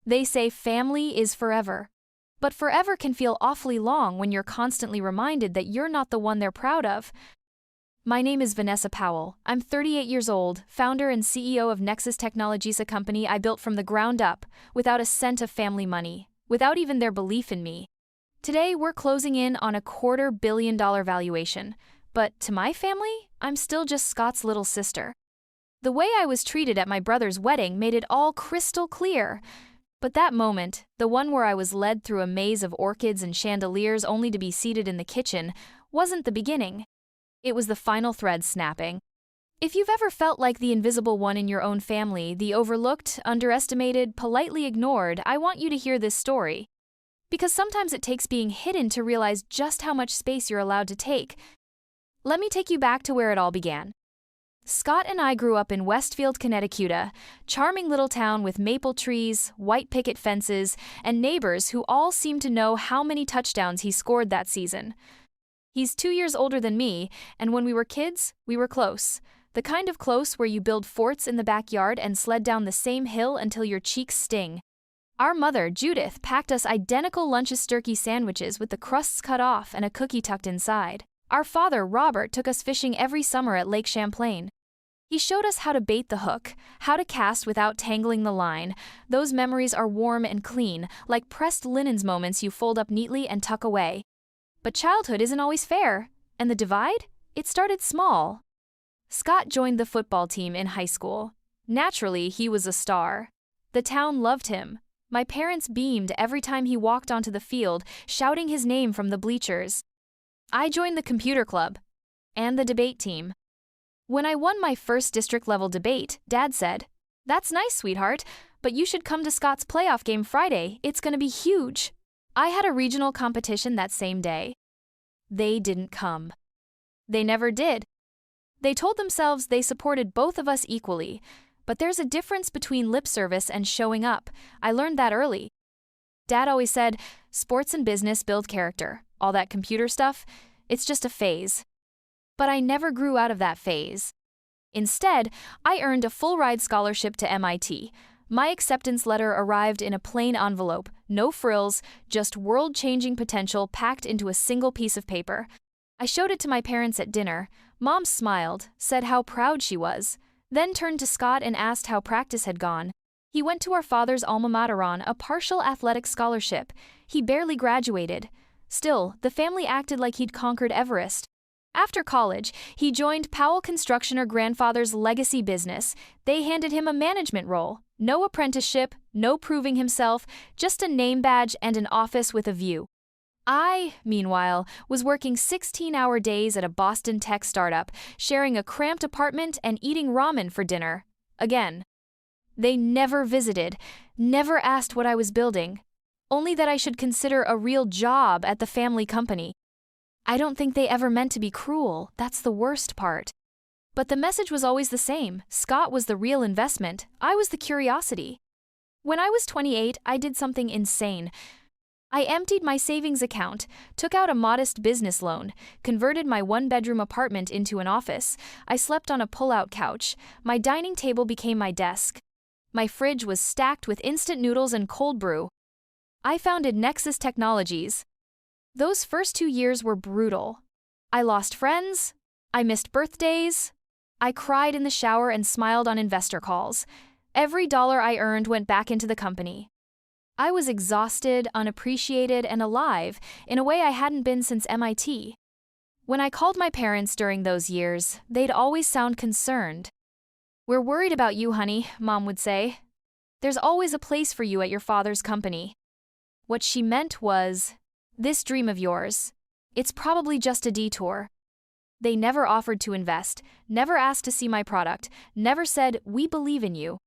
They say family is forever. But forever can feel awfully long when you're constantly reminded that you're not the one they're proud of. My name is Vanessa Powell. I'm 38 years old, founder and CEO of Nexus Technologies, a company I built from the ground up, without a cent of family money, without even their belief in me. Today, we're closing in on a $250 million valuation, but to my family, I'm still just Scott's little sister. The way I was treated at my brother's wedding made it all crystal clear. But that moment, the one where I was led through a maze of orchids and chandeliers only to be seated in the kitchen, wasn't the beginning. It was the final thread snapping. If you've ever felt like the invisible one in your own family, the overlooked, underestimated, politely ignored, I want you to hear this story. Because sometimes it takes being hidden to realize just how much space you're allowed to take. Let me take you back to where it all began. Scott and I grew up in Westfield, Connecticut, a charming little town with maple trees, white picket fences, and neighbors who all seemed to know how many touchdowns he scored that season. He's 2 years older than me, and when we were kids, we were close. The kind of close where you build forts in the backyard and sled down the same hill until your cheeks sting. Our mother, Judith, packed us identical lunches turkey sandwiches with the crusts cut off and a cookie tucked inside. Our father, Robert, took us fishing every summer at Lake Champlain. He showed us how to bait the hook, how to cast without tangling the line. Those memories are warm and clean, like pressed linens moments you fold up neatly and tuck away. But childhood isn't always fair, and the divide? It started small. Scott joined the football team in high school. Naturally, he was a star. The town loved him. My parents beamed every time he walked onto the field, shouting his name from the bleachers. I joined the computer club and the debate team. When I won my first district-level debate, Dad said, "That's nice, sweetheart, but you should come to Scott's playoff game Friday. It's going to be huge." I had a regional competition that same day. They didn't come. They never did. They told themselves they supported both of us equally, but there's a difference between lip service and showing up. I learned that early. Dad always said, sports and business build character. All that computer stuff, it's just a phase. But I never grew out of that phase. Instead, I earned a full-ride scholarship to MIT. My acceptance letter arrived in a plain envelope, no frills, just world-changing potential packed into a single piece of paper. I showed it to my parents at dinner. Mom smiled, said how proud she was, then turned to Scott and asked how practice had gone. He went to our father's alma mater on a partial athletic scholarship. He barely graduated. Still, the family acted like he'd conquered Everest. After college, he joined Powell Construction, her grandfather's legacy business. They handed him a management role. No apprenticeship, no proving himself, just a name badge and an office with a view. I, meanwhile, was working 16-hour days at a Boston tech startup, sharing a cramped apartment and eating ramen for dinner. Again. They never visited, never asked what I was building, only that I should consider a real job at the family company. I don't think they ever meant to be cruel, that's the worst part. But the message was always the same. Scott was the real investment, I was the curiosity. When I was 28, I did something insane. I emptied my savings account, took out a modest business loan, converted my one-bedroom apartment into an office. I slept on a pull-out couch. My dining table became my desk. My fridge was stacked with instant noodles and cold brew. I founded Nexus Technologies. Those first 2 years were brutal. I lost friends. I missed birthdays. I cried in the shower and smiled on investor calls. Every dollar I earned went back into the company. I was exhausted, unappreciated, and alive in a way I hadn't been since MIT. When I called my parents during those years, they'd always sound concerned. "We're worried about you, honey," Mom would say. "There's always a place for you at your father's company." What she meant was, this dream of yours, it's probably just a detour. They never offered to invest, never asked to see my product, never said, "We believe in you."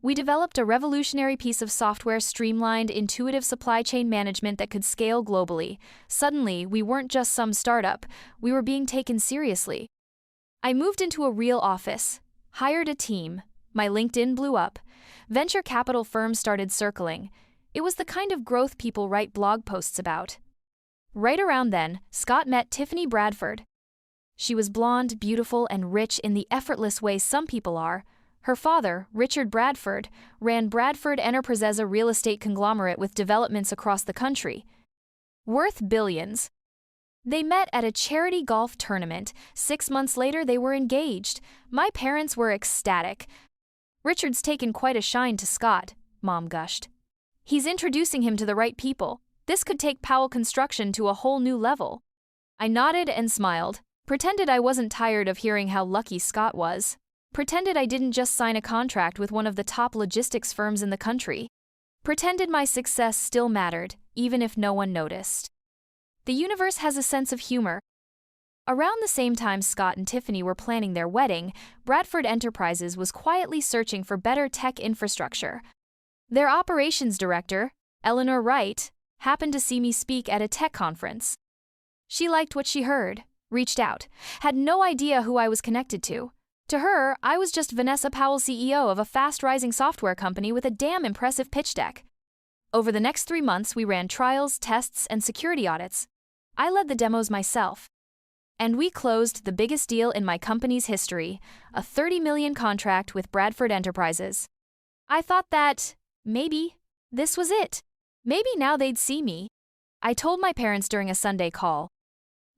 We developed a revolutionary piece of software, streamlined, intuitive supply chain management that could scale globally. Suddenly, we weren't just some startup, we were being taken seriously. I moved into a real office, hired a team, my LinkedIn blew up, venture capital firms started circling. It was the kind of growth people write blog posts about. Right around then, Scott met Tiffany Bradford. She was blonde, beautiful, and rich in the effortless way some people are, Her father, Richard Bradford, ran Bradford Enterprises, a real estate conglomerate with developments across the country, worth billions. They met at a charity golf tournament. 6 months later, they were engaged. My parents were ecstatic. "Richard's taken quite a shine to Scott," Mom gushed. "He's introducing him to the right people. This could take Powell Construction to a whole new level." I nodded and smiled, pretended I wasn't tired of hearing how lucky Scott was, pretended I didn't just sign a contract with one of the top logistics firms in the country, pretended my success still mattered, even if no one noticed. The universe has a sense of humor. Around the same time Scott and Tiffany were planning their wedding, Bradford Enterprises was quietly searching for better tech infrastructure. Their operations director, Eleanor Wright, happened to see me speak at a tech conference. She liked what she heard, reached out, had no idea who I was connected to. To her, I was just Vanessa Powell, CEO of a fast-rising software company with a damn impressive pitch deck. Over the next 3 months, we ran trials, tests, and security audits. I led the demos myself. And we closed the biggest deal in my company's history, a $30 million contract with Bradford Enterprises. I thought that, maybe, this was it. Maybe now they'd see me. I told my parents during a Sunday call.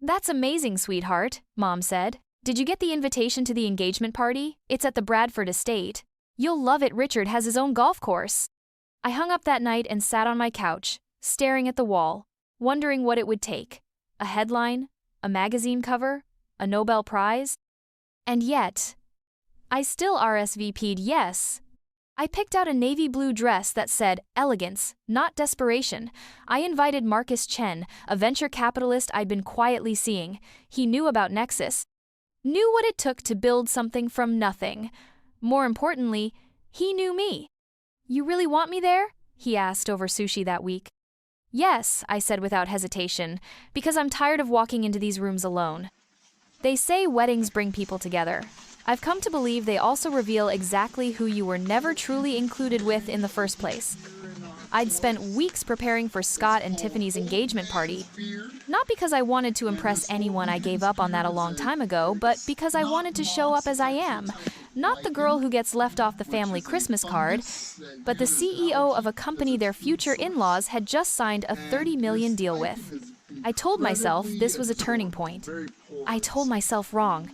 "That's amazing, sweetheart," Mom said. "Did you get the invitation to the engagement party? It's at the Bradford estate. You'll love it. Richard has his own golf course." I hung up that night and sat on my couch, staring at the wall, wondering what it would take. A headline? A magazine cover? A Nobel Prize? And yet, I still RSVP'd yes. I picked out a navy blue dress that said elegance, not desperation. I invited Marcus Chen, a venture capitalist I'd been quietly seeing. He knew about Nexus, knew what it took to build something from nothing. More importantly, he knew me. "You really want me there?" he asked over sushi that week. "Yes," I said without hesitation, because I'm tired of walking into these rooms alone. They say weddings bring people together. I've come to believe they also reveal exactly who you were never truly included with in the first place. I'd spent weeks preparing for Scott and Tiffany's engagement party, not because I wanted to impress anyone. I gave up on that a long time ago, but because I wanted to show up as I am. Not the girl who gets left off the family Christmas card, but the CEO of a company their future in-laws had just signed a $30 million deal with. I told myself this was a turning point. I told myself wrong.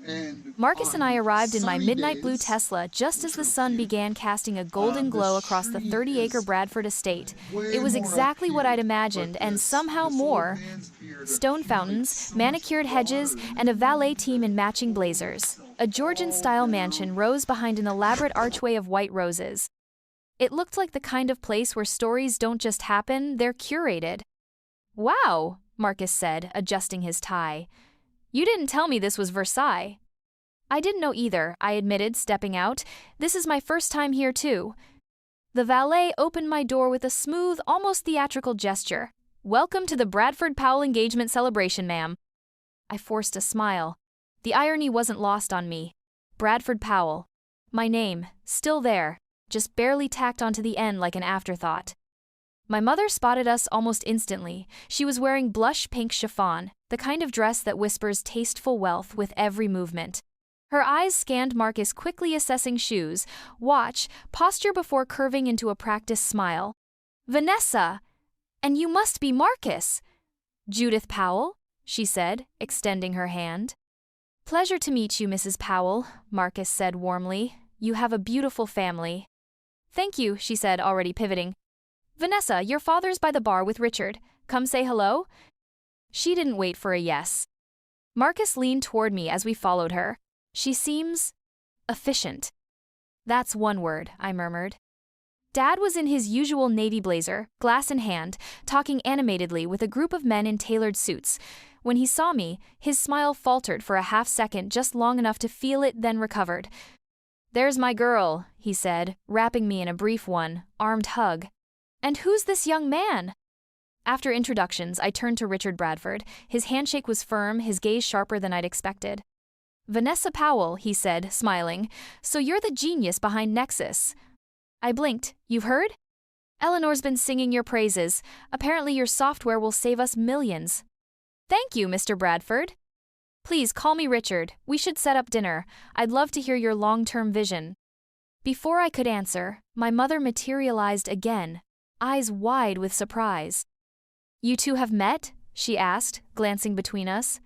Marcus and I arrived in my midnight blue Tesla just as the sun began casting a golden glow across the 30-acre Bradford estate. It was exactly what I'd imagined, and somehow more. Stone fountains, manicured hedges, and a valet team in matching blazers. A Georgian-style mansion rose behind an elaborate archway of white roses. It looked like the kind of place where stories don't just happen, they're curated. "Wow," Marcus said, adjusting his tie. "You didn't tell me this was Versailles." "I didn't know either," I admitted, stepping out. "This is my first time here, too." The valet opened my door with a smooth, almost theatrical gesture. "Welcome to the Bradford Powell engagement celebration, ma'am." I forced a smile. The irony wasn't lost on me. Bradford Powell. My name, still there, just barely tacked onto the end like an afterthought. My mother spotted us almost instantly. She was wearing blush pink chiffon, the kind of dress that whispers tasteful wealth with every movement. Her eyes scanned Marcus, quickly assessing shoes, watch, posture before curving into a practiced smile. "Vanessa! And you must be Marcus!" "Judith Powell," she said, extending her hand. "Pleasure to meet you, Mrs. Powell," Marcus said warmly. "You have a beautiful family." "Thank you," she said, already pivoting. "Vanessa, your father's by the bar with Richard. Come say hello?" She didn't wait for a yes. Marcus leaned toward me as we followed her. "She seems efficient." "That's one word," I murmured. Dad was in his usual navy blazer, glass in hand, talking animatedly with a group of men in tailored suits. When he saw me, his smile faltered for a half second, just long enough to feel it, then recovered. "There's my girl," he said, wrapping me in a brief armed hug. "And who's this young man?" After introductions, I turned to Richard Bradford. His handshake was firm, his gaze sharper than I'd expected. "Vanessa Powell," he said, smiling. "So you're the genius behind Nexus." I blinked. "You've heard? Eleanor's been singing your praises. Apparently your software will save us millions." "Thank you, Mr. Bradford." "Please call me Richard. We should set up dinner. I'd love to hear your long-term vision." Before I could answer, my mother materialized again, eyes wide with surprise. "You two have met?" she asked, glancing between us.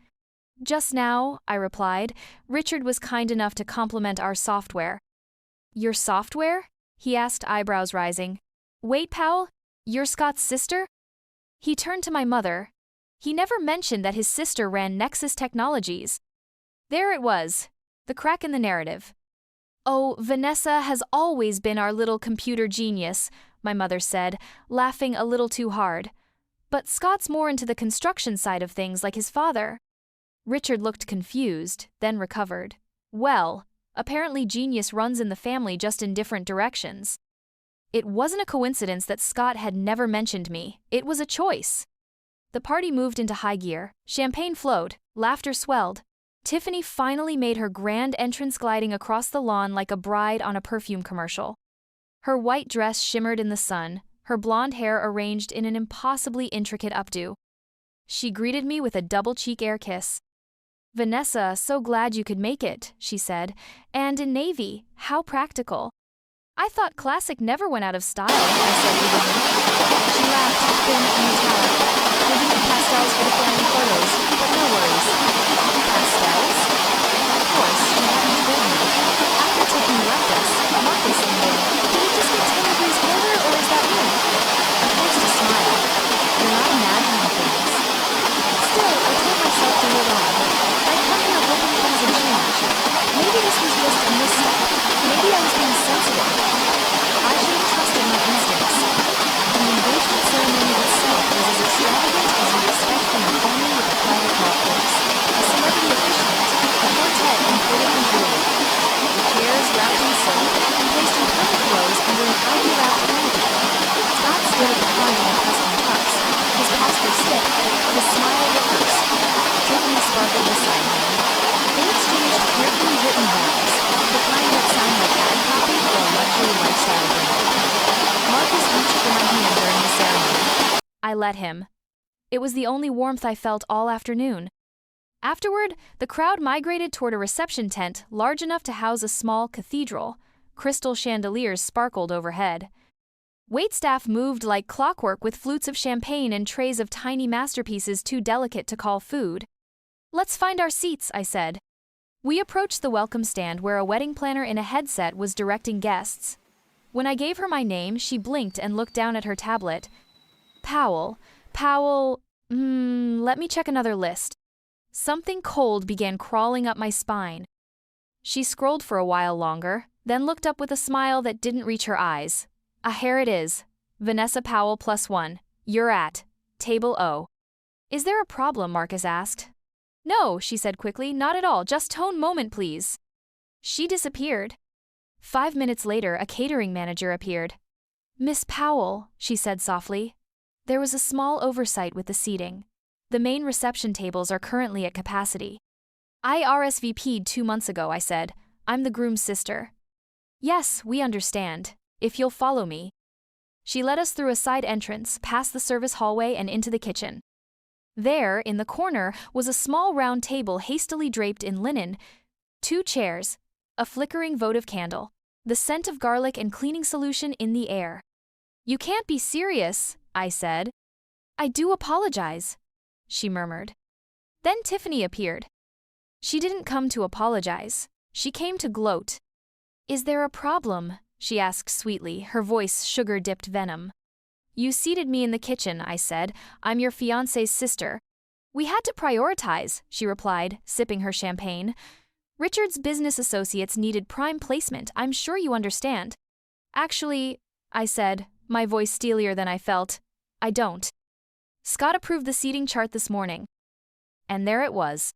"Just now," I replied. "Richard was kind enough to compliment our software." "Your software?" he asked, eyebrows rising. "Wait, Powell, you're Scott's sister?" He turned to my mother. He never mentioned that his sister ran Nexus Technologies. There it was, the crack in the narrative. "Oh, Vanessa has always been our little computer genius," my mother said, laughing a little too hard. "But Scott's more into the construction side of things like his father." Richard looked confused, then recovered. "Well, apparently genius runs in the family, just in different directions." It wasn't a coincidence that Scott had never mentioned me. It was a choice. The party moved into high gear. Champagne flowed. Laughter swelled. Tiffany finally made her grand entrance, gliding across the lawn like a bride on a perfume commercial. Her white dress shimmered in the sun, her blonde hair arranged in an impossibly intricate updo. She greeted me with a double-cheek air kiss. "Vanessa, so glad you could make it," she said. "And in Navy, how practical." "I thought classic never went out of style," I said evenly. She laughed, thin and metallic. "Maybe the pastels for the family photos, but no worries." "Pastels?" Of course, she hadn't told me. After Tiffany left us, Marcus came in. "Did it just get 10 degrees colder, or is that me?" I forced a smile. "You're not imagining things." Still, I told myself to hold on. I'd come here hoping things would change. Maybe this was just a misstep. Maybe I was being sensitive. I should have trusted my instincts. The engagement ceremony itself was as extravagant as you'd expect from a family with a private golf course. A celebrity officiant, a quartet imported from Italy. The chairs wrapped in silk and placed in perfect rows under an ivy-wrapped canopy. Scott stood at the front in accustomed tux, his posture stiff, his smile rehearsed. Tiffany sparkled beside him. They exchanged carefully written vows, the kind that sound like ad copy or a luxury lifestyle brand. Marcus reached for my hand during the ceremony. I let him. It was the only warmth I felt all afternoon. Afterward, the crowd migrated toward a reception tent large enough to house a small cathedral. Crystal chandeliers sparkled overhead. Waitstaff moved like clockwork with flutes of champagne and trays of tiny masterpieces too delicate to call food. "Let's find our seats," I said. We approached the welcome stand where a wedding planner in a headset was directing guests. When I gave her my name, she blinked and looked down at her tablet. Powell, let me check another list. Something cold began crawling up my spine. She scrolled for a while longer, then looked up with a smile that didn't reach her eyes. Here it is. Vanessa Powell +1. You're at Table O. "Is there a problem?" Marcus asked. "No," she said quickly, "not at all. Just tone moment, please." She disappeared. 5 minutes later, a catering manager appeared. "Miss Powell," she said softly. There was a small oversight with the seating. The main reception tables are currently at capacity. "I RSVP'd 2 months ago," I said. "I'm the groom's sister." "Yes, we understand. If you'll follow me." She led us through a side entrance, past the service hallway and into the kitchen. There, in the corner, was a small round table hastily draped in linen, 2 chairs, a flickering votive candle, the scent of garlic and cleaning solution in the air. "You can't be serious," I said. "I do apologize," she murmured. Then Tiffany appeared. She didn't come to apologize. She came to gloat. "Is there a problem?" she asked sweetly, her voice sugar-dipped venom. "You seated me in the kitchen," I said. "I'm your fiancé's sister." "We had to prioritize," she replied, sipping her champagne. "Richard's business associates needed prime placement, I'm sure you understand." "Actually," I said, my voice steelier than I felt, "I don't. Scott approved the seating chart this morning." And there it was.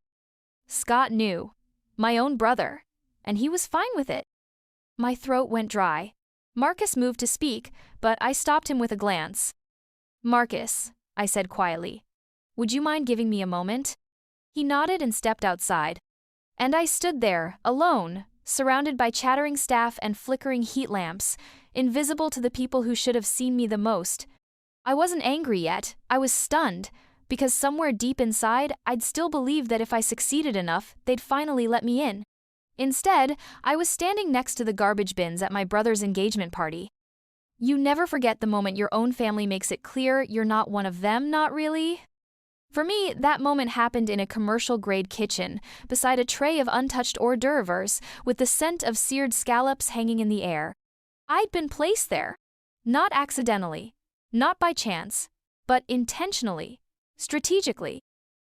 Scott knew. My own brother. And he was fine with it. My throat went dry. Marcus moved to speak, but I stopped him with a glance. "Marcus," I said quietly, "would you mind giving me a moment?" He nodded and stepped outside. And I stood there, alone, surrounded by chattering staff and flickering heat lamps, invisible to the people who should have seen me the most. I wasn't angry yet, I was stunned, because somewhere deep inside, I'd still believed that if I succeeded enough, they'd finally let me in. Instead, I was standing next to the garbage bins at my brother's engagement party. You never forget the moment your own family makes it clear you're not one of them, not really? For me, that moment happened in a commercial-grade kitchen, beside a tray of untouched hors d'oeuvres, with the scent of seared scallops hanging in the air. I'd been placed there. Not accidentally, not by chance, but intentionally, strategically.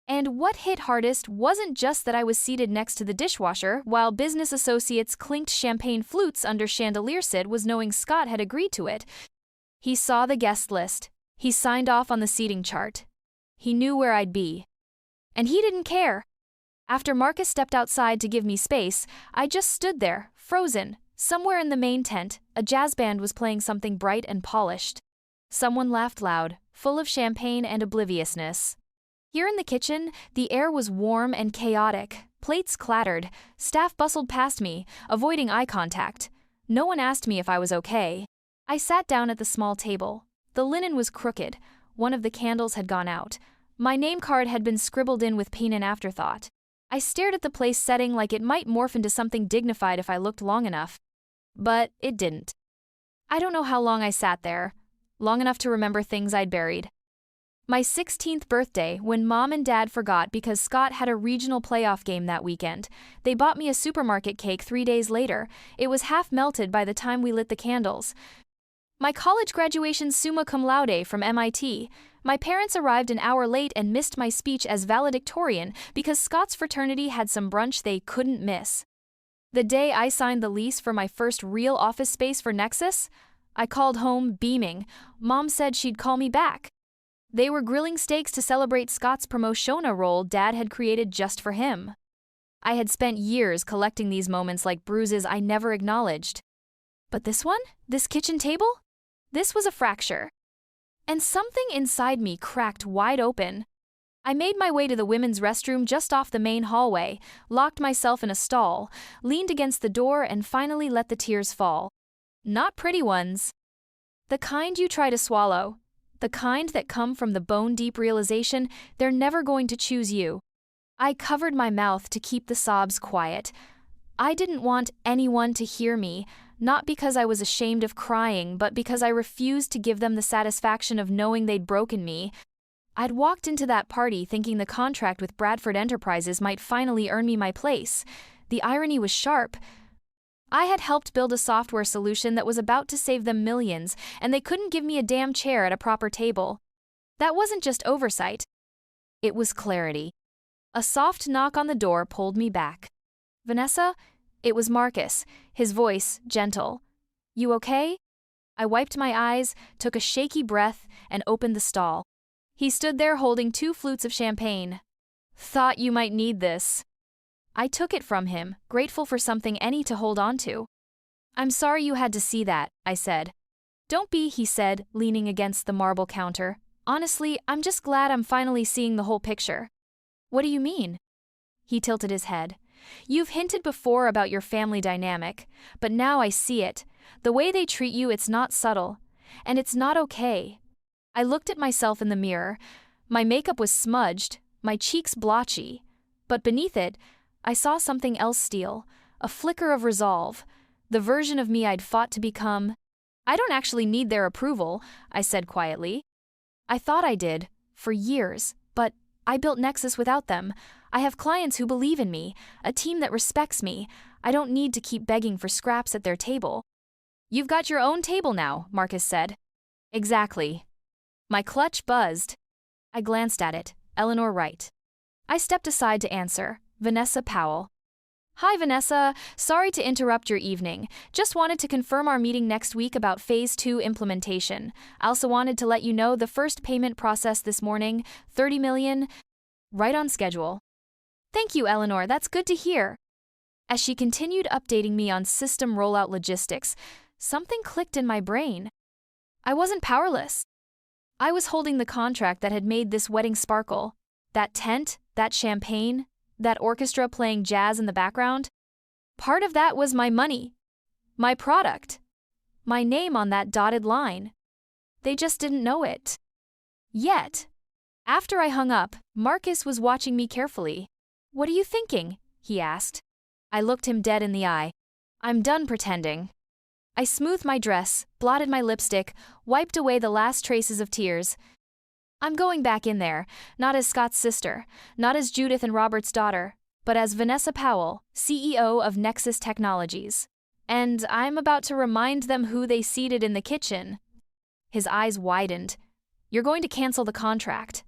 And what hit hardest wasn't just that I was seated next to the dishwasher while business associates clinked champagne flutes under chandelier sit was knowing Scott had agreed to it. He saw the guest list. He signed off on the seating chart. He knew where I'd be. And he didn't care. After Marcus stepped outside to give me space, I just stood there, frozen. Somewhere in the main tent, a jazz band was playing something bright and polished. Someone laughed loud, full of champagne and obliviousness. Here in the kitchen, the air was warm and chaotic. Plates clattered. Staff bustled past me, avoiding eye contact. No one asked me if I was okay. I sat down at the small table. The linen was crooked. One of the candles had gone out. My name card had been scribbled in with pain and afterthought. I stared at the place setting like it might morph into something dignified if I looked long enough. But it didn't. I don't know how long I sat there. Long enough to remember things I'd buried. My 16th birthday, when Mom and Dad forgot because Scott had a regional playoff game that weekend. They bought me a supermarket cake 3 days later. It was half melted by the time we lit the candles. My college graduation summa cum laude from MIT. My parents arrived an hour late and missed my speech as valedictorian because Scott's fraternity had some brunch they couldn't miss. The day I signed the lease for my first real office space for Nexus, I called home beaming. Mom said she'd call me back. They were grilling steaks to celebrate Scott's promotiona role Dad had created just for him. I had spent years collecting these moments like bruises I never acknowledged. But this one? This kitchen table? This was a fracture. And something inside me cracked wide open. I made my way to the women's restroom just off the main hallway, locked myself in a stall, leaned against the door and finally let the tears fall. Not pretty ones. The kind you try to swallow. The kind that come from the bone-deep realization they're never going to choose you. I covered my mouth to keep the sobs quiet. I didn't want anyone to hear me, not because I was ashamed of crying, but because I refused to give them the satisfaction of knowing they'd broken me. I'd walked into that party thinking the contract with Bradford Enterprises might finally earn me my place. The irony was sharp. I had helped build a software solution that was about to save them millions, and they couldn't give me a damn chair at a proper table. That wasn't just oversight. It was clarity. A soft knock on the door pulled me back. Vanessa? It was Marcus, his voice gentle. You okay? I wiped my eyes, took a shaky breath, and opened the stall. He stood there holding 2 flutes of champagne. Thought you might need this. I took it from him, grateful for something any to hold on to. I'm sorry you had to see that, I said. Don't be, he said, leaning against the marble counter. Honestly, I'm just glad I'm finally seeing the whole picture. What do you mean? He tilted his head. You've hinted before about your family dynamic, but now I see it. The way they treat you, it's not subtle. And it's not okay. I looked at myself in the mirror. My makeup was smudged, my cheeks blotchy. But beneath it, I saw something else steal, a flicker of resolve, the version of me I'd fought to become. I don't actually need their approval, I said quietly. I thought I did, for years, but I built Nexus without them. I have clients who believe in me, a team that respects me. I don't need to keep begging for scraps at their table. You've got your own table now, Marcus said. Exactly. My clutch buzzed. I glanced at it, Eleanor Wright. I stepped aside to answer. Vanessa Powell. Hi Vanessa, sorry to interrupt your evening. Just wanted to confirm our meeting next week about Phase 2 implementation. I also wanted to let you know the first payment processed this morning, $30 million, right on schedule. Thank you, Eleanor, that's good to hear. As she continued updating me on system rollout logistics, something clicked in my brain. I wasn't powerless. I was holding the contract that had made this wedding sparkle. That tent, that champagne, that orchestra playing jazz in the background. Part of that was my money, my product, my name on that dotted line. They just didn't know it. Yet. After I hung up, Marcus was watching me carefully. What are you thinking? He asked. I looked him dead in the eye. I'm done pretending. I smoothed my dress, blotted my lipstick, wiped away the last traces of tears. I'm going back in there, not as Scott's sister, not as Judith and Robert's daughter, but as Vanessa Powell, CEO of Nexus Technologies. And I'm about to remind them who they seated in the kitchen. His eyes widened. You're going to cancel the contract.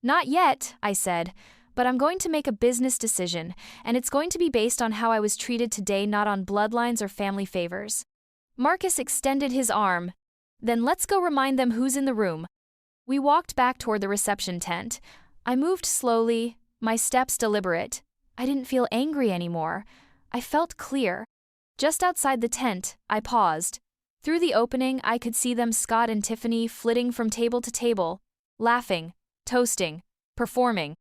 Not yet, I said, but I'm going to make a business decision, and it's going to be based on how I was treated today, not on bloodlines or family favors. Marcus extended his arm. Then let's go remind them who's in the room. We walked back toward the reception tent. I moved slowly, my steps deliberate. I didn't feel angry anymore. I felt clear. Just outside the tent, I paused. Through the opening, I could see them, Scott and Tiffany, flitting from table to table, laughing, toasting, performing.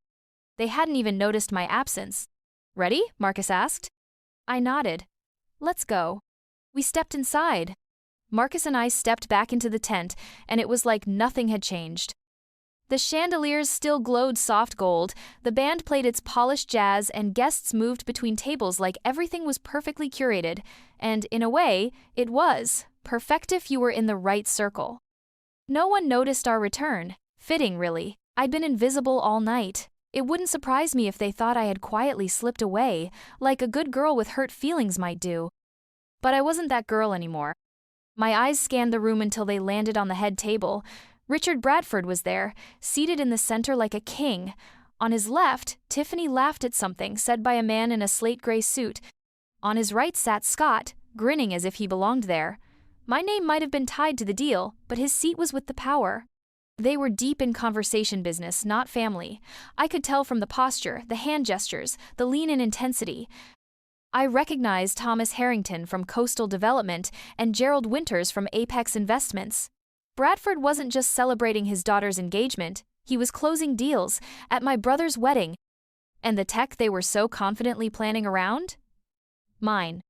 They hadn't even noticed my absence. Ready? Marcus asked. I nodded. Let's go. We stepped inside. Marcus and I stepped back into the tent, and it was like nothing had changed. The chandeliers still glowed soft gold, the band played its polished jazz, and guests moved between tables like everything was perfectly curated, and in a way, it was perfect if you were in the right circle. No one noticed our return. Fitting, really. I'd been invisible all night. It wouldn't surprise me if they thought I had quietly slipped away, like a good girl with hurt feelings might do. But I wasn't that girl anymore. My eyes scanned the room until they landed on the head table. Richard Bradford was there, seated in the center like a king. On his left, Tiffany laughed at something said by a man in a slate-gray suit. On his right sat Scott, grinning as if he belonged there. My name might have been tied to the deal, but his seat was with the power. They were deep in conversation business, not family. I could tell from the posture, the hand gestures, the lean in intensity. I recognized Thomas Harrington from Coastal Development and Gerald Winters from Apex Investments. Bradford wasn't just celebrating his daughter's engagement, he was closing deals at my brother's wedding. And the tech they were so confidently planning around? Mine.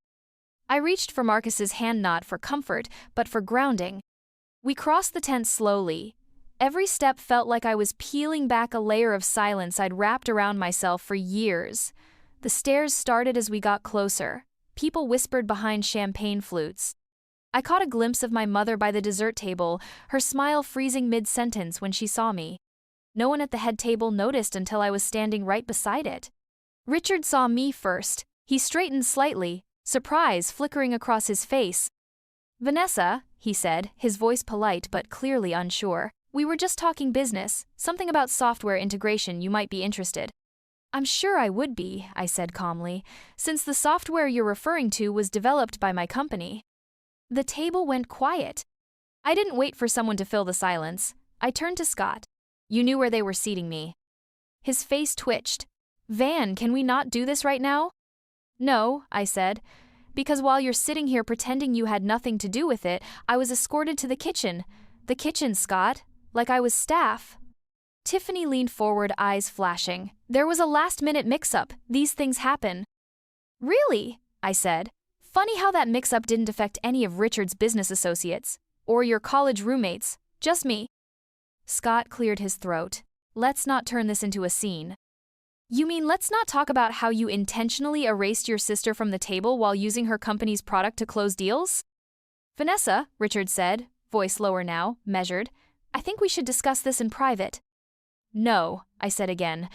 I reached for Marcus's hand, not for comfort, but for grounding. We crossed the tent slowly. Every step felt like I was peeling back a layer of silence I'd wrapped around myself for years. The stares started as we got closer. People whispered behind champagne flutes. I caught a glimpse of my mother by the dessert table, her smile freezing mid-sentence when she saw me. No one at the head table noticed until I was standing right beside it. Richard saw me first. He straightened slightly, surprise flickering across his face. Vanessa, he said, his voice polite but clearly unsure. We were just talking business, something about software integration you might be interested. I'm sure I would be, I said calmly, since the software you're referring to was developed by my company. The table went quiet. I didn't wait for someone to fill the silence. I turned to Scott. You knew where they were seating me. His face twitched. Van, can we not do this right now? No, I said, because while you're sitting here pretending you had nothing to do with it, I was escorted to the kitchen. The kitchen, Scott, like I was staff. Tiffany leaned forward, eyes flashing. There was a last-minute mix-up. These things happen. Really? I said. Funny how that mix-up didn't affect any of Richard's business associates. Or your college roommates. Just me. Scott cleared his throat. Let's not turn this into a scene. You mean let's not talk about how you intentionally erased your sister from the table while using her company's product to close deals? Vanessa, Richard said, voice lower now, measured. I think we should discuss this in private. No, I said again.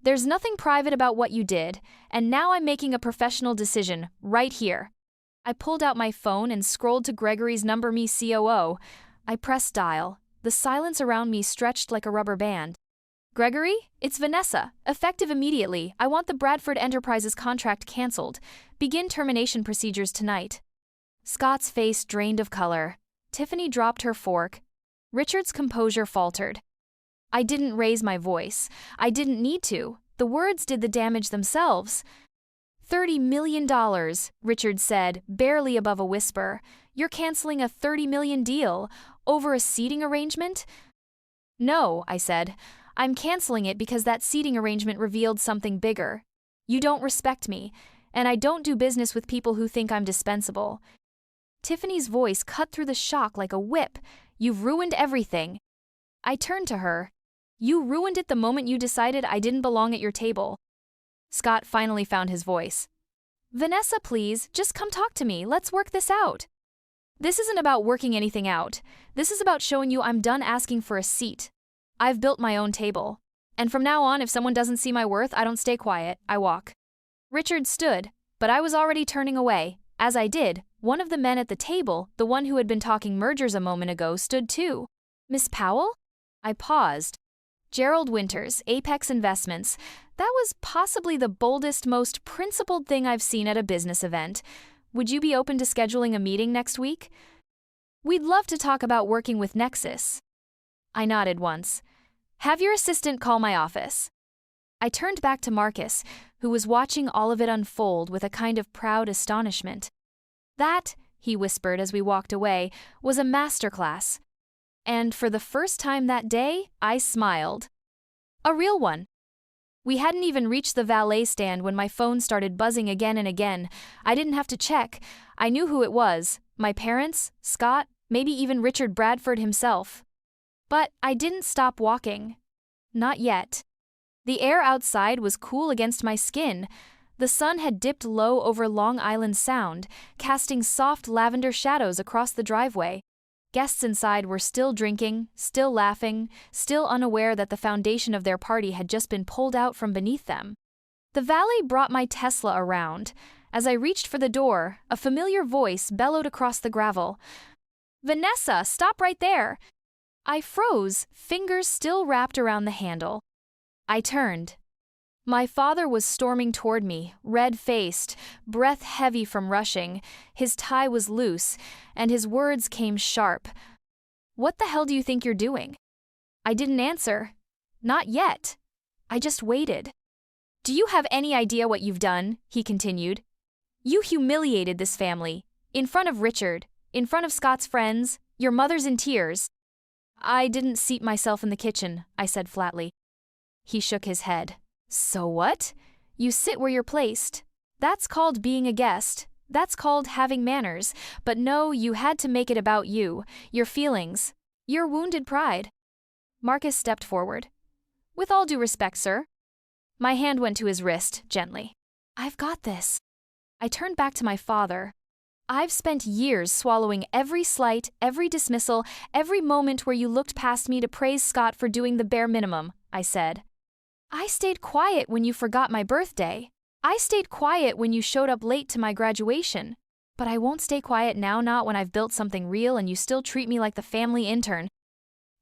There's nothing private about what you did, and now I'm making a professional decision, right here. I pulled out my phone and scrolled to Gregory's number, me COO. I pressed dial. The silence around me stretched like a rubber band. Gregory, it's Vanessa. Effective immediately. I want the Bradford Enterprises contract canceled. Begin termination procedures tonight. Scott's face drained of color. Tiffany dropped her fork. Richard's composure faltered. I didn't raise my voice. I didn't need to. The words did the damage themselves. $30 million, Richard said, barely above a whisper. You're canceling a $30 million deal over a seating arrangement? No, I said. I'm canceling it because that seating arrangement revealed something bigger. You don't respect me, and I don't do business with people who think I'm dispensable. Tiffany's voice cut through the shock like a whip. You've ruined everything. I turned to her. You ruined it the moment you decided I didn't belong at your table. Scott finally found his voice. Vanessa, please, just come talk to me. Let's work this out. This isn't about working anything out. This is about showing you I'm done asking for a seat. I've built my own table. And from now on, if someone doesn't see my worth, I don't stay quiet, I walk. Richard stood, but I was already turning away. As I did, one of the men at the table, the one who had been talking mergers a moment ago, stood too. Miss Powell? I paused. Gerald Winters, Apex Investments. That was possibly the boldest, most principled thing I've seen at a business event. Would you be open to scheduling a meeting next week? We'd love to talk about working with Nexus. I nodded once. Have your assistant call my office. I turned back to Marcus, who was watching all of it unfold with a kind of proud astonishment. That, he whispered as we walked away, was a masterclass. And for the first time that day, I smiled. A real one. We hadn't even reached the valet stand when my phone started buzzing again and again. I didn't have to check. I knew who it was. My parents, Scott, maybe even Richard Bradford himself. But I didn't stop walking. Not yet. The air outside was cool against my skin. The sun had dipped low over Long Island Sound, casting soft lavender shadows across the driveway. Guests inside were still drinking, still laughing, still unaware that the foundation of their party had just been pulled out from beneath them. The valet brought my Tesla around. As I reached for the door, a familiar voice bellowed across the gravel. "Vanessa, stop right there!" I froze, fingers still wrapped around the handle. I turned. My father was storming toward me, red-faced, breath heavy from rushing. His tie was loose, and his words came sharp. "What the hell do you think you're doing?" I didn't answer. Not yet. I just waited. "Do you have any idea what you've done?" he continued. "You humiliated this family. In front of Richard, in front of Scott's friends, your mother's in tears." "I didn't seat myself in the kitchen," I said flatly. He shook his head. "So what? You sit where you're placed. That's called being a guest. That's called having manners. But no, you had to make it about you, your feelings, your wounded pride." Marcus stepped forward. "With all due respect, sir." My hand went to his wrist, gently. "I've got this." I turned back to my father. "I've spent years swallowing every slight, every dismissal, every moment where you looked past me to praise Scott for doing the bare minimum," I said. "I stayed quiet when you forgot my birthday. I stayed quiet when you showed up late to my graduation. But I won't stay quiet now, not when I've built something real and you still treat me like the family intern."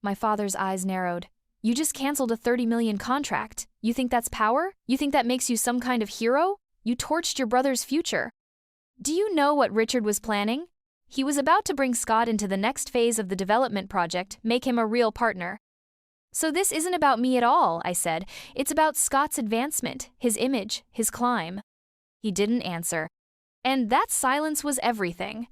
My father's eyes narrowed. "You just canceled a $30 million contract. You think that's power? You think that makes you some kind of hero? You torched your brother's future. Do you know what Richard was planning? He was about to bring Scott into the next phase of the development project, make him a real partner." "So this isn't about me at all," I said. "It's about Scott's advancement, his image, his climb." He didn't answer. And that silence was everything.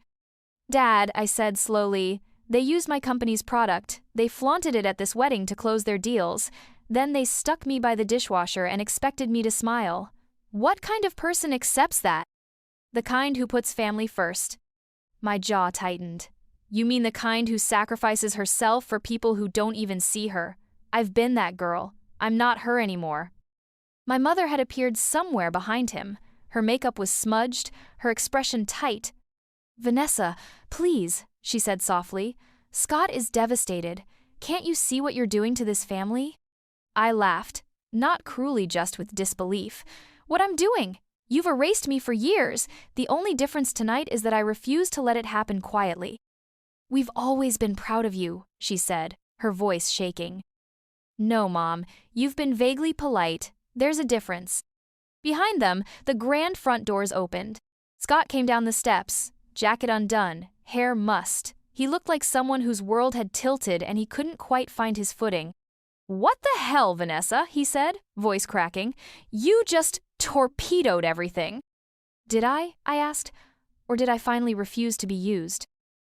"Dad," I said slowly, "they used my company's product. They flaunted it at this wedding to close their deals. Then they stuck me by the dishwasher and expected me to smile. What kind of person accepts that?" "The kind who puts family first." My jaw tightened. "You mean the kind who sacrifices herself for people who don't even see her? I've been that girl. I'm not her anymore." My mother had appeared somewhere behind him. Her makeup was smudged, her expression tight. "Vanessa, please," she said softly. "Scott is devastated. Can't you see what you're doing to this family?" I laughed, not cruelly, just with disbelief. "What I'm doing? You've erased me for years. The only difference tonight is that I refuse to let it happen quietly." "We've always been proud of you," she said, her voice shaking. "No, Mom, you've been vaguely polite. There's a difference." Behind them, the grand front doors opened. Scott came down the steps, jacket undone, hair mussed. He looked like someone whose world had tilted and he couldn't quite find his footing. "What the hell, Vanessa?" he said, voice cracking. "You just torpedoed everything." "Did I?" I asked. "Or did I finally refuse to be used?"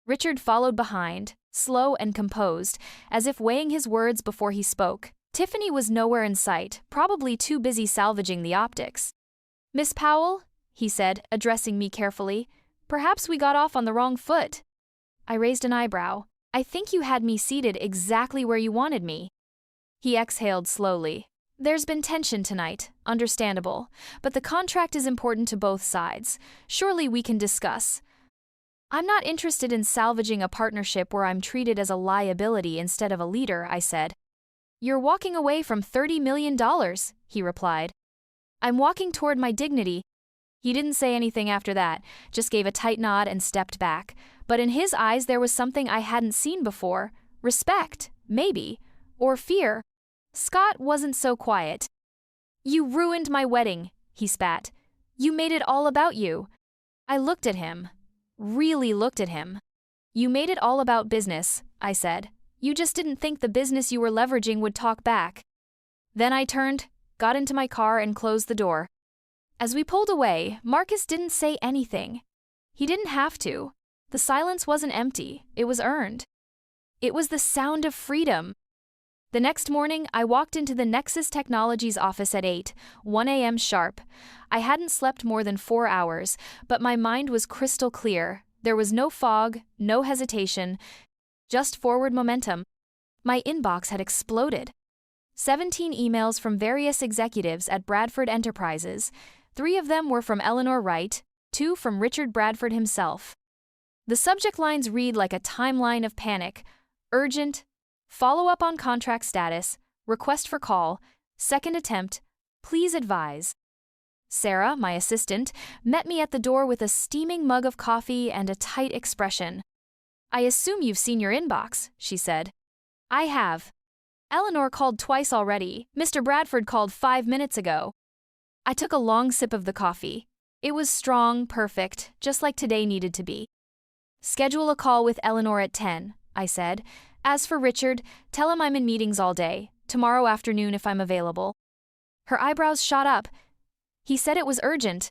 Richard followed behind, slow and composed, as if weighing his words before he spoke. Tiffany was nowhere in sight, probably too busy salvaging the optics. "Miss Powell," he said, addressing me carefully, "perhaps we got off on the wrong foot." I raised an eyebrow. "I think you had me seated exactly where you wanted me." He exhaled slowly. There's been tension tonight, understandable, but the contract is important to both sides. Surely we can discuss. I'm not interested in salvaging a partnership where I'm treated as a liability instead of a leader, I said. You're walking away from $30 million, he replied. I'm walking toward my dignity. He didn't say anything after that, just gave a tight nod and stepped back. But in his eyes there was something I hadn't seen before. Respect, maybe. Or fear. Scott wasn't so quiet. You ruined my wedding, he spat. You made it all about you. I looked at him. Really looked at him. You made it all about business, I said. You just didn't think the business you were leveraging would talk back. Then I turned, got into my car and closed the door. As we pulled away, Marcus didn't say anything. He didn't have to. The silence wasn't empty, it was earned. It was the sound of freedom. The next morning, I walked into the Nexus Technologies office at 1 a.m. sharp. I hadn't slept more than 4 hours, but my mind was crystal clear. There was no fog, no hesitation, just forward momentum. My inbox had exploded. 17 emails from various executives at Bradford Enterprises. 3 of them were from Eleanor Wright, 2 from Richard Bradford himself. The subject lines read like a timeline of panic. Urgent, follow-up on contract status, request for call, second attempt, please advise. Sarah, my assistant, met me at the door with a steaming mug of coffee and a tight expression. I assume you've seen your inbox, she said. I have. Eleanor called twice already. Mr. Bradford called 5 minutes ago. I took a long sip of the coffee. It was strong, perfect, just like today needed to be. Schedule a call with Eleanor at 10, I said. As for Richard, tell him I'm in meetings all day, tomorrow afternoon if I'm available. Her eyebrows shot up. He said it was urgent.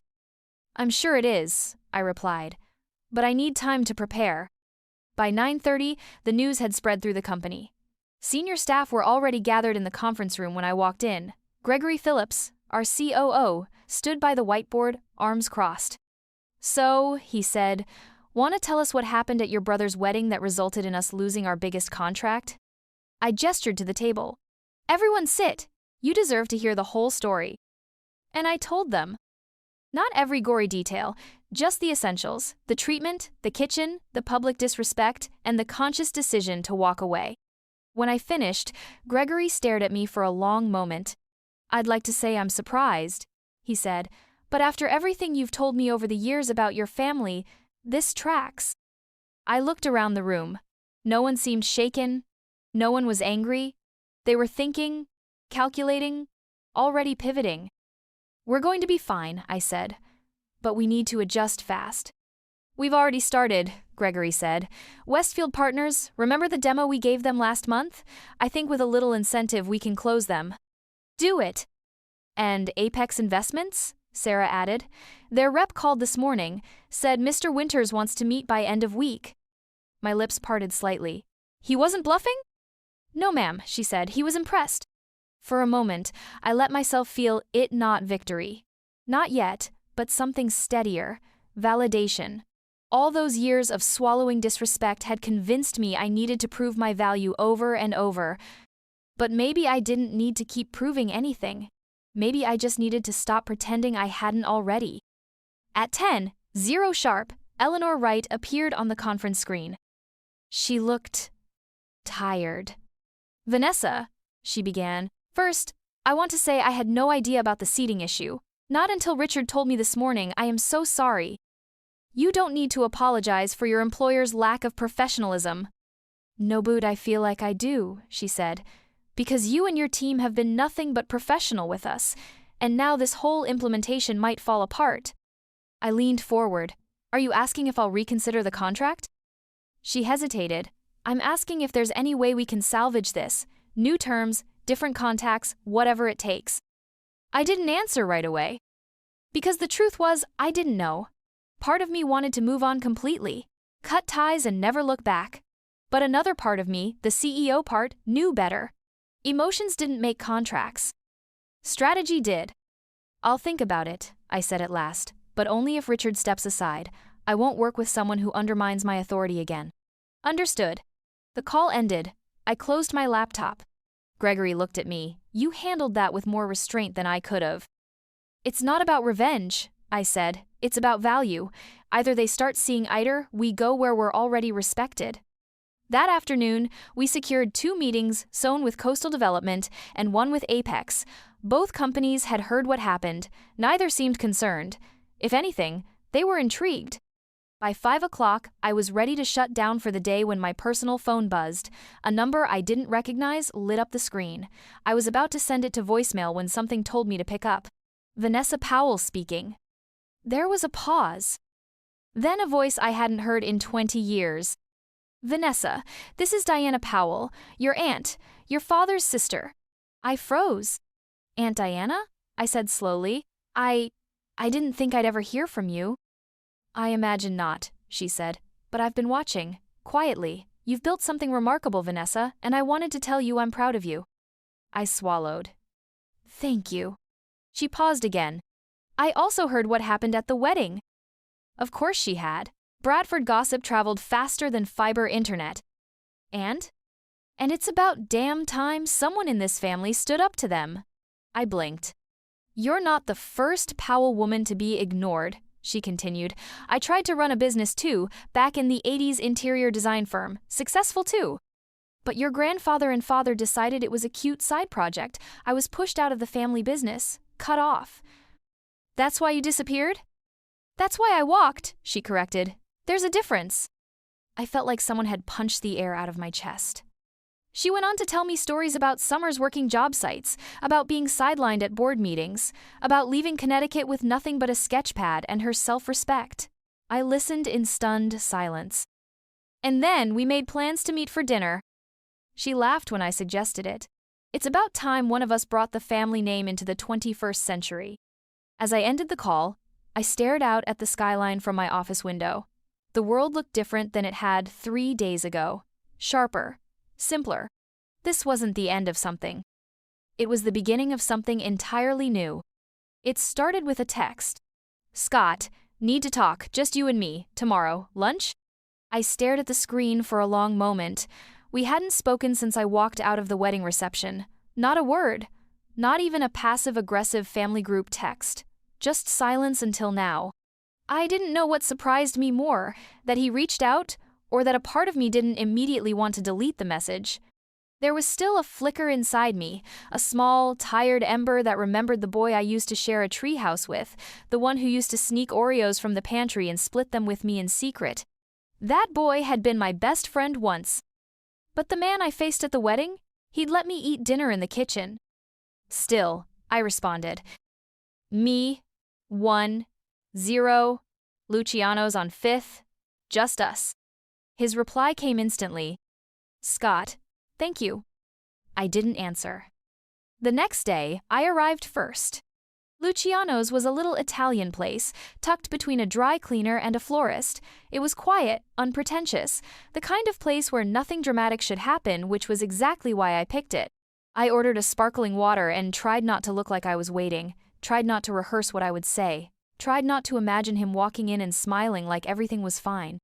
I'm sure it is, I replied. But I need time to prepare. By 9:30, the news had spread through the company. Senior staff were already gathered in the conference room when I walked in. Gregory Phillips, our COO, stood by the whiteboard, arms crossed. So, he said, want to tell us what happened at your brother's wedding that resulted in us losing our biggest contract? I gestured to the table. Everyone sit. You deserve to hear the whole story. And I told them. Not every gory detail, just the essentials, the treatment, the kitchen, the public disrespect, and the conscious decision to walk away. When I finished, Gregory stared at me for a long moment. I'd like to say I'm surprised, he said, but after everything you've told me over the years about your family, this tracks. I looked around the room. No one seemed shaken. No one was angry. They were thinking, calculating, already pivoting. We're going to be fine, I said. But we need to adjust fast. We've already started, Gregory said. Westfield Partners, remember the demo we gave them last month? I think with a little incentive we can close them. Do it. And Apex Investments? Sarah added. Their rep called this morning, said Mr. Winters wants to meet by end of week. My lips parted slightly. He wasn't bluffing? No, ma'am, she said. He was impressed. For a moment, I let myself feel it not victory. Not yet, but something steadier. Validation. All those years of swallowing disrespect had convinced me I needed to prove my value over and over. But maybe I didn't need to keep proving anything. Maybe I just needed to stop pretending I hadn't already. At 10:00 sharp, Eleanor Wright appeared on the conference screen. She looked tired. Vanessa, she began. First, I want to say I had no idea about the seating issue. Not until Richard told me this morning. I am so sorry. You don't need to apologize for your employer's lack of professionalism. No, but I feel like I do, she said. Because you and your team have been nothing but professional with us, and now this whole implementation might fall apart. I leaned forward. Are you asking if I'll reconsider the contract? She hesitated. I'm asking if there's any way we can salvage this. New terms, different contacts, whatever it takes. I didn't answer right away. Because the truth was, I didn't know. Part of me wanted to move on completely, cut ties and never look back. But another part of me, the CEO part, knew better. Emotions didn't make contracts. Strategy did. I'll think about it, I said at last, but only if Richard steps aside. I won't work with someone who undermines my authority again. Understood. The call ended. I closed my laptop. Gregory looked at me. You handled that with more restraint than I could have. It's not about revenge, I said. It's about value. Either they start seeing either, we go where we're already respected. That afternoon, we secured 2 meetings, one with Coastal Development and one with Apex. Both companies had heard what happened. Neither seemed concerned. If anything, they were intrigued. By 5 o'clock, I was ready to shut down for the day when my personal phone buzzed. A number I didn't recognize lit up the screen. I was about to send it to voicemail when something told me to pick up. Vanessa Powell speaking. There was a pause. Then a voice I hadn't heard in 20 years. Vanessa, this is Diana Powell, your aunt, your father's sister. I froze. Aunt Diana? I said slowly. I didn't think I'd ever hear from you. I imagine not, she said, but I've been watching, quietly. You've built something remarkable, Vanessa, and I wanted to tell you I'm proud of you. I swallowed. Thank you. She paused again. I also heard what happened at the wedding. Of course she had. Bradford gossip traveled faster than fiber internet. And it's about damn time someone in this family stood up to them. I blinked. You're not the first Powell woman to be ignored, she continued. I tried to run a business too, back in the 80s interior design firm. Successful too. But your grandfather and father decided it was a cute side project. I was pushed out of the family business, cut off. That's why you disappeared? That's why I walked, she corrected. There's a difference. I felt like someone had punched the air out of my chest. She went on to tell me stories about summers working job sites, about being sidelined at board meetings, about leaving Connecticut with nothing but a sketch pad and her self-respect. I listened in stunned silence. And then we made plans to meet for dinner. She laughed when I suggested it. It's about time one of us brought the family name into the 21st century. As I ended the call, I stared out at the skyline from my office window. The world looked different than it had 3 days ago. Sharper. Simpler. This wasn't the end of something. It was the beginning of something entirely new. It started with a text. Scott, need to talk, just you and me, tomorrow, lunch? I stared at the screen for a long moment. We hadn't spoken since I walked out of the wedding reception. Not a word. Not even a passive-aggressive family group text. Just silence until now. I didn't know what surprised me more, that he reached out, or that a part of me didn't immediately want to delete the message. There was still a flicker inside me, a small, tired ember that remembered the boy I used to share a treehouse with, the one who used to sneak Oreos from the pantry and split them with me in secret. That boy had been my best friend once. But the man I faced at the wedding, he'd let me eat dinner in the kitchen. Still, I responded. Me, 1, 0, Luciano's on 5th, just us. His reply came instantly. Scott, thank you. I didn't answer. The next day, I arrived first. Luciano's was a little Italian place, tucked between a dry cleaner and a florist. It was quiet, unpretentious, the kind of place where nothing dramatic should happen, which was exactly why I picked it. I ordered a sparkling water and tried not to look like I was waiting, tried not to rehearse what I would say, tried not to imagine him walking in and smiling like everything was fine.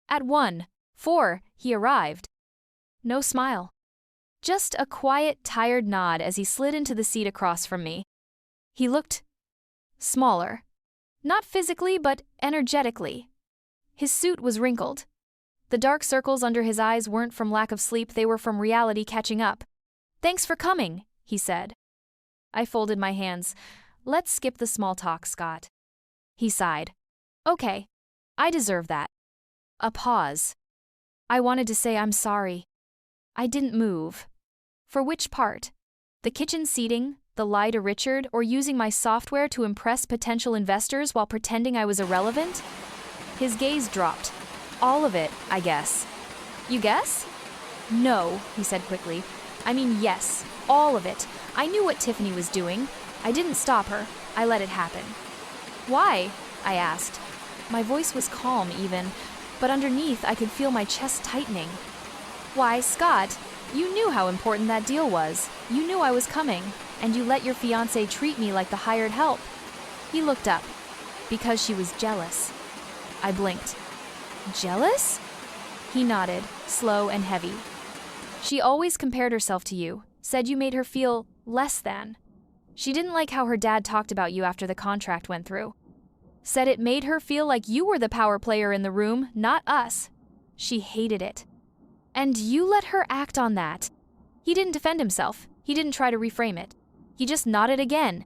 At 1:04, he arrived. No smile. Just a quiet, tired nod as he slid into the seat across from me. He looked smaller. Not physically, but energetically. His suit was wrinkled. The dark circles under his eyes weren't from lack of sleep, they were from reality catching up. Thanks for coming, he said. I folded my hands. Let's skip the small talk, Scott. He sighed. Okay, I deserve that. A pause. I wanted to say I'm sorry. I didn't move. For which part? The kitchen seating, the lie to Richard, or using my software to impress potential investors while pretending I was irrelevant? His gaze dropped. All of it, I guess. You guess? No, he said quickly. I mean yes, all of it. I knew what Tiffany was doing. I didn't stop her. I let it happen. Why? I asked. My voice was calm even, but underneath I could feel my chest tightening. Why, Scott, you knew how important that deal was. You knew I was coming, and you let your fiancé treat me like the hired help. He looked up. Because she was jealous. I blinked. Jealous? He nodded, slow and heavy. She always compared herself to you, Said you made her feel less than. She didn't like how her dad talked about you after the contract went through. Said it made her feel like you were the power player in the room, not us. She hated it. And you let her act on that. He didn't defend himself. He didn't try to reframe it. He just nodded again.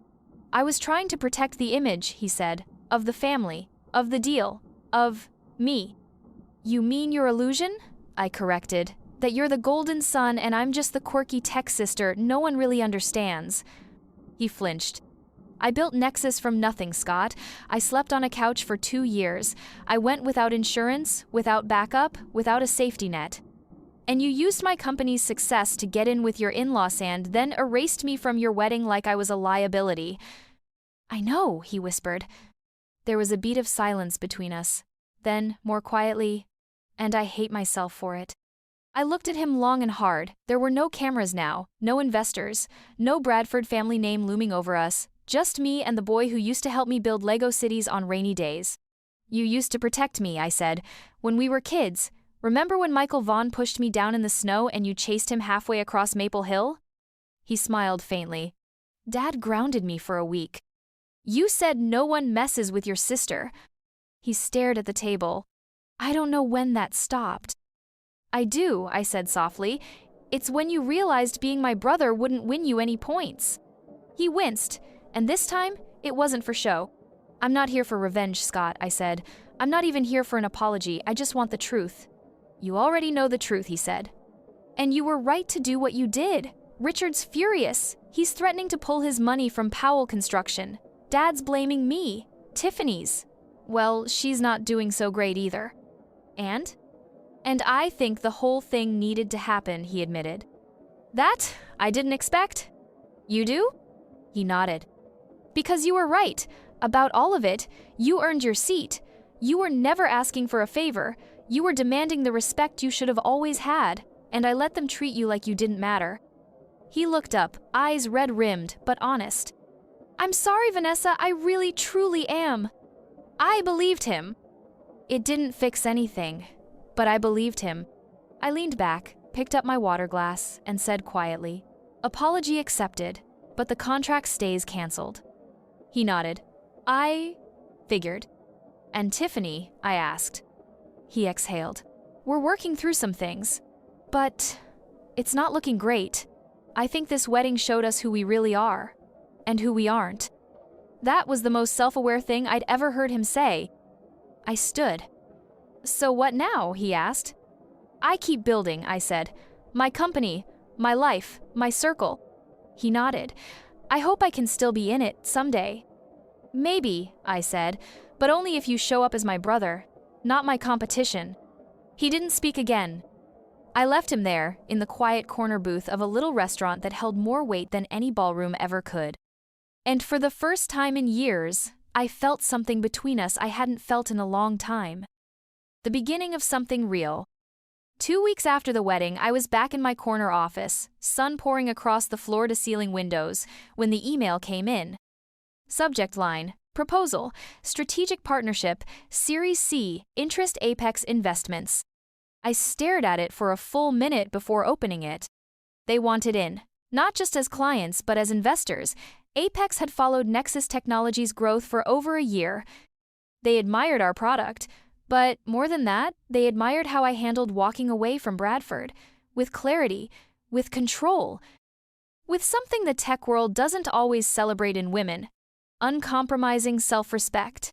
I was trying to protect the image, he said, of the family, of the deal, of me. You mean your illusion? I corrected. That you're the golden son and I'm just the quirky tech sister no one really understands. He flinched. I built Nexus from nothing, Scott. I slept on a couch for 2 years. I went without insurance, without backup, without a safety net. And you used my company's success to get in with your in-laws and then erased me from your wedding like I was a liability. I know, he whispered. There was a beat of silence between us. Then, more quietly, and I hate myself for it. I looked at him long and hard. There were no cameras now, no investors, no Bradford family name looming over us, just me and the boy who used to help me build Lego cities on rainy days. You used to protect me, I said, when we were kids. Remember when Michael Vaughn pushed me down in the snow and you chased him halfway across Maple Hill? He smiled faintly. Dad grounded me for a week. You said no one messes with your sister. He stared at the table. I don't know when that stopped. I do, I said softly. It's when you realized being my brother wouldn't win you any points. He winced, and this time, it wasn't for show. I'm not here for revenge, Scott, I said. I'm not even here for an apology, I just want the truth. You already know the truth, he said. And you were right to do what you did. Richard's furious. He's threatening to pull his money from Powell Construction. Dad's blaming me. Tiffany's. Well, she's not doing so great either. And I think the whole thing needed to happen, he admitted. That I didn't expect. You do? He nodded. Because you were right. About all of it, you earned your seat. You were never asking for a favor. You were demanding the respect you should have always had, and I let them treat you like you didn't matter. He looked up, eyes red-rimmed, but honest. I'm sorry, Vanessa, I really, truly am. I believed him. It didn't fix anything, but I believed him. I leaned back, picked up my water glass, and said quietly, Apology accepted, but the contract stays canceled. He nodded. I figured. And Tiffany, I asked. He exhaled. We're working through some things, but it's not looking great. I think this wedding showed us who we really are, and who we aren't. That was the most self-aware thing I'd ever heard him say. I stood. So what now? He asked. I keep building, I said. My company, my life, my circle. He nodded. I hope I can still be in it someday. Maybe, I said, but only if you show up as my brother, not my competition. He didn't speak again. I left him there, in the quiet corner booth of a little restaurant that held more weight than any ballroom ever could. And for the first time in years, I felt something between us I hadn't felt in a long time. The beginning of something real. 2 weeks after the wedding, I was back in my corner office, sun pouring across the floor-to-ceiling windows, when the email came in. Subject line, Proposal, Strategic Partnership, Series C, Interest Apex Investments. I stared at it for a full minute before opening it. They wanted in, not just as clients but as investors. Apex had followed Nexus Technologies' growth for over a year. They admired our product, but more than that, they admired how I handled walking away from Bradford, with clarity, with control, with something the tech world doesn't always celebrate in women, uncompromising self-respect.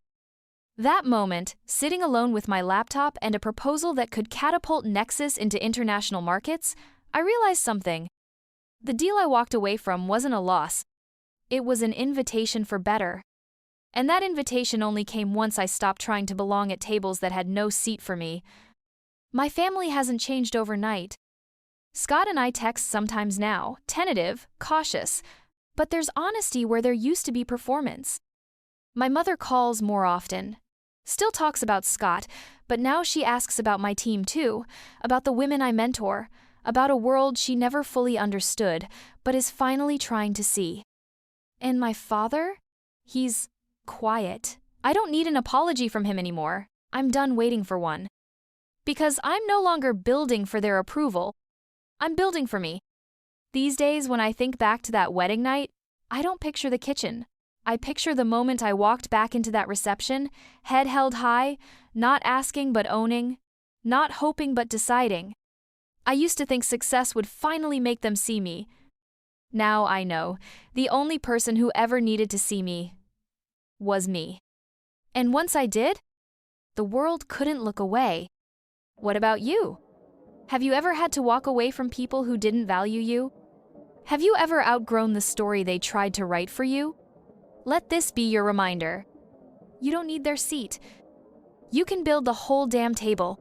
That moment, sitting alone with my laptop and a proposal that could catapult Nexus into international markets, I realized something. The deal I walked away from wasn't a loss. It was an invitation for better. And that invitation only came once I stopped trying to belong at tables that had no seat for me. My family hasn't changed overnight. Scott and I text sometimes now, tentative, cautious, but there's honesty where there used to be performance. My mother calls more often. Still talks about Scott, but now she asks about my team too, about the women I mentor, about a world she never fully understood, but is finally trying to see. And my father? He's quiet. I don't need an apology from him anymore. I'm done waiting for one. Because I'm no longer building for their approval. I'm building for me. These days, when I think back to that wedding night, I don't picture the kitchen. I picture the moment I walked back into that reception, head held high, not asking but owning, not hoping but deciding. I used to think success would finally make them see me. Now I know, the only person who ever needed to see me was me. And once I did, the world couldn't look away. What about you? Have you ever had to walk away from people who didn't value you? Have you ever outgrown the story they tried to write for you? Let this be your reminder. You don't need their seat. You can build the whole damn table.